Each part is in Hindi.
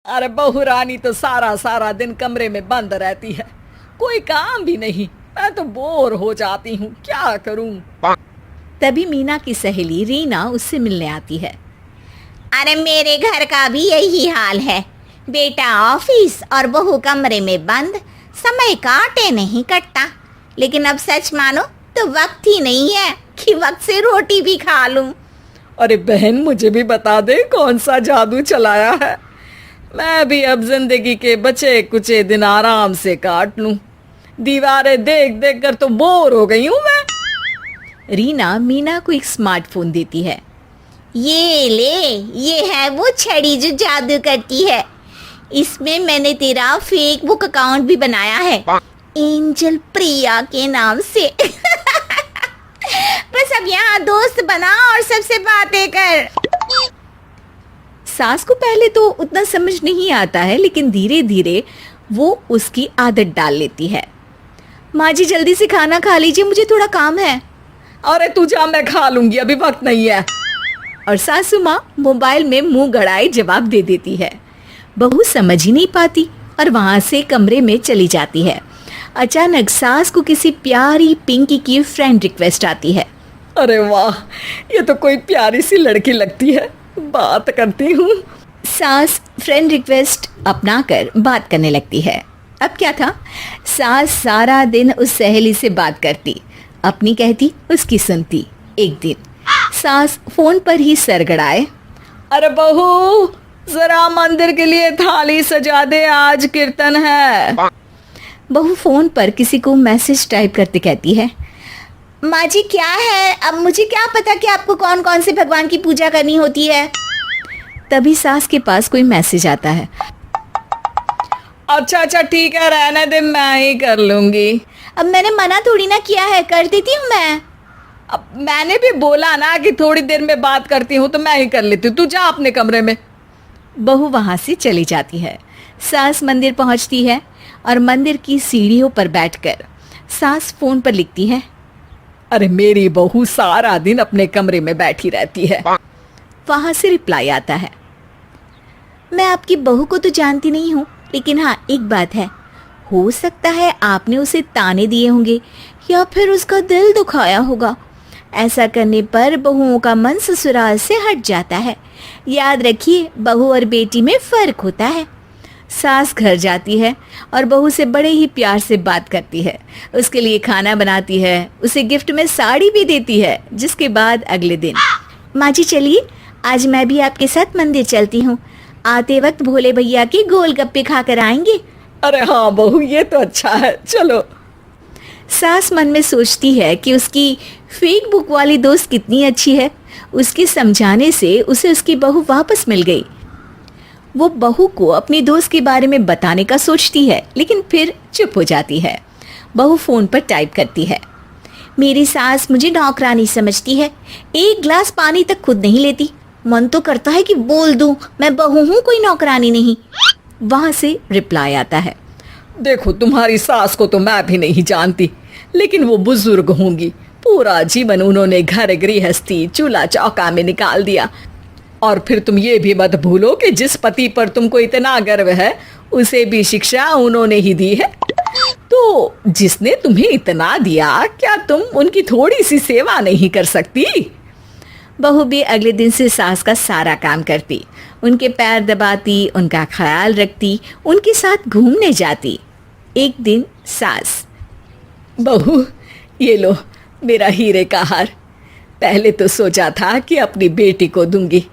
अरे बहू रानी तो सारा सारा दिन कमरे में बंद रहती है, कोई काम भी नहीं। मैं तो बोर हो जाती हूँ, क्या करूँ। तभी मीना की सहेली रीना उससे मिलने आती है। अरे मेरे घर का भी यही हाल है, बेटा ऑफिस और बहू कमरे में बंद, समय काटे नहीं कटता। लेकिन अब सच मानो तो वक्त ही नहीं है कि वक्त से रोटी भी खा लूं। अरे बहन, मुझे भी बता दे कौन सा जादू चलाया है। मैं भी अब जिंदगी के बचे कुचे दिन आराम से काट लूं। दीवारें देख देख कर तो बोर हो गई हूं मैं। रीना मीना को एक स्मार्टफोन देती है। ये ले, ये है वो छड़ी जो जादू करती है। इसमें मैंने तेरा फेसबुक अकाउंट भी बनाया है, एंजल प्रिया के नाम से। बस अब यहाँ दोस्त बना और सबसे बातें कर। सास को पहले तो उतना समझ नहीं आता है, लेकिन धीरे धीरे वो उसकी आदत डाल लेती है। माँ जी जल्दी से खाना खा लीजिए, मुझे थोड़ा काम है। अरे तू जा, मैं खा लूंगी, अभी वक्त नहीं है। और सासू माँ मोबाइल में मुंह गड़ाए जवाब दे देती है। बहू समझ ही नहीं पाती और वहां से कमरे में चली जाती है। अचानक सास को किसी प्यारी पिंकी की फ्रेंड रिक्वेस्ट आती है। अरे वाह, ये तो कोई प्यारी सी लड़की लगती है, बात करती हूँ। सास फ्रेंड रिक्वेस्ट अपनाकर बात करने लगती है। अब क्या था, सास सारा दिन उस सहेली से बात करती, अपनी कहती उसकी सुनती। एक दिन सास फोन पर ही सरगड़ाए, अरे बहू जरा मंदिर के लिए थाली सजा दे, आज कीर्तन है। बहू फोन पर किसी को मैसेज टाइप करते कहती है, माँ जी क्या है, अब मुझे क्या पता कि आपको कौन कौन से भगवान की पूजा करनी होती है। तभी सास के पास कोई मैसेज आता है। अच्छा अच्छा ठीक है, रहने दे, मैं ही कर लूंगी। अब मैंने मना थोड़ी ना किया है, कर देती हूँ मैं। अब मैंने भी बोला ना कि थोड़ी देर में बात करती हूँ, तो मैं ही कर लेती हूँ, तू जा अपने कमरे में। बहू वहां से चली जाती है। सास मंदिर पहुंचती है और मंदिर की सीढ़ियों पर बैठकर सास फोन पर लिखती है, अरे मेरी बहू सारा दिन अपने कमरे में बैठी रहती है। वहां से रिप्लाई आता है, मैं आपकी बहू को तो जानती नहीं हूँ, लेकिन हाँ एक बात है, हो सकता है आपने उसे ताने दिए होंगे या फिर उसका दिल दुखाया होगा। ऐसा करने पर बहुओं का मन ससुराल से हट जाता है। याद रखिए, बहू और बेटी में फर्क होता है। सास घर जाती है और बहू से बड़े ही प्यार से बात करती है, उसके लिए खाना बनाती है, उसे गिफ्ट में साड़ी भी देती है। जिसके बाद अगले दिन, माँ जी चलिए आज मैं भी आपके साथ मंदिर चलती हूँ, आते वक्त भोले भैया के गोलगप्पे खाकर आएंगे। अरे हाँ बहू, ये तो अच्छा है, चलो। सास मन में सोचती है कि उसकी फेक बुक वाली दोस्त कितनी अच्छी है। उसके समझाने से उसे उसकी बहू वापस मिल गई। वो बहू को अपनी दोस्त के बारे में बताने का सोचती है, लेकिन फिर चुप हो जाती है। बहू फोन पर टाइप करती है, मेरी सास मुझे नौकरानी समझती है, एक गिलास पानी तक खुद नहीं लेती। मन तो करता है कि बोल दूं, मैं बहू हूँ, कोई नौकरानी नहीं। वहां से रिप्लाई आता है, देखो तुम्हारी सास को तो मैं भी नहीं जानती, लेकिन वो बुजुर्ग होंगी, पूरा जीवन उन्होंने घर गृहस्थी चूल्हा चौका में निकाल दिया। और फिर तुम ये भी मत भूलो कि जिस पति पर तुमको इतना गर्व है, उसे भी शिक्षा उन्होंने ही दी है। तो जिसने तुम्हें इतना दिया, क्या तुम उनकी थोड़ी सी सेवा नहीं कर सकती। बहू भी अगले दिन से सास का सारा काम करती, उनके पैर दबाती, उनका ख्याल रखती, उनके साथ घूमने जाती। एक दिन सास, बहू ये लो मेरा हीरे का हार। पहले तो सोचा था कि अपनी बेटी को दूंगी,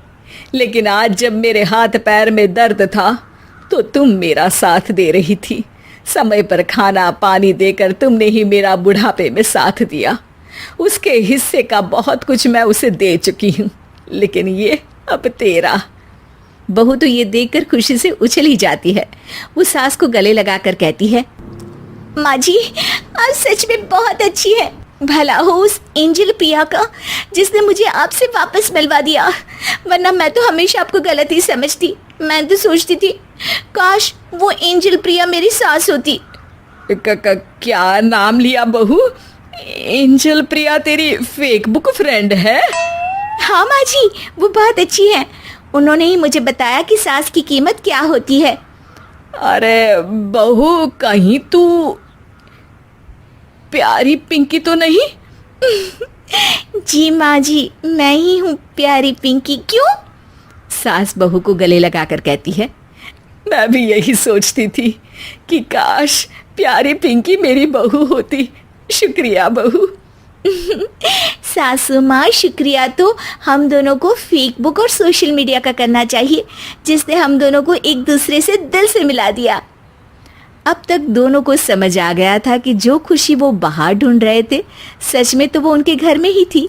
लेकिन आज जब मेरे हाथ पैर में दर्द था तो तुम मेरा साथ दे रही थी। समय पर खाना पानी देकर तुमने ही मेरा बुढ़ापे में साथ दिया। उसके हिस्से का बहुत कुछ मैं उसे दे चुकी हूँ, लेकिन ये अब तेरा। बहू तो ये देखकर खुशी से उछली जाती है। वो सास को गले लगाकर कहती है, माँ जी आज सच में बहुत अच्छी है। भला हो उस एंजल प्रिया का जिसने मुझे आपसे वापस मिलवा दिया, वरना मैं तो हमेशा आपको गलत ही समझती। मैं तो सोचती थी काश वो एंजल प्रिया मेरी सास होती। क्या नाम लिया बहू? एंजल प्रिया तेरी फेक बुक फ्रेंड है? हाँ माँ जी, वो बहुत अच्छी है। उन्होंने ही मुझे बताया कि सास की कीमत क्या होती है। अरे बहू, कहीं तू प्यारी पिंकी तो नहीं? जी माँ जी, मैं ही हूँ प्यारी पिंकी। क्यों? सास बहू को गले लगाकर कहती है। मैं भी यही सोचती थी कि काश प्यारी पिंकी मेरी बहू होती। शुक्रिया बहू। सासू माँ, शुक्रिया तो हम दोनों को फेसबुक और सोशल मीडिया का करना चाहिए, जिसने हम दोनों को एक दूसरे से दिल से मिला दिया। अब तक दोनों को समझ आ गया था कि जो खुशी वो बाहर ढूंढ रहे थे, सच में तो वो उनके घर में ही थी।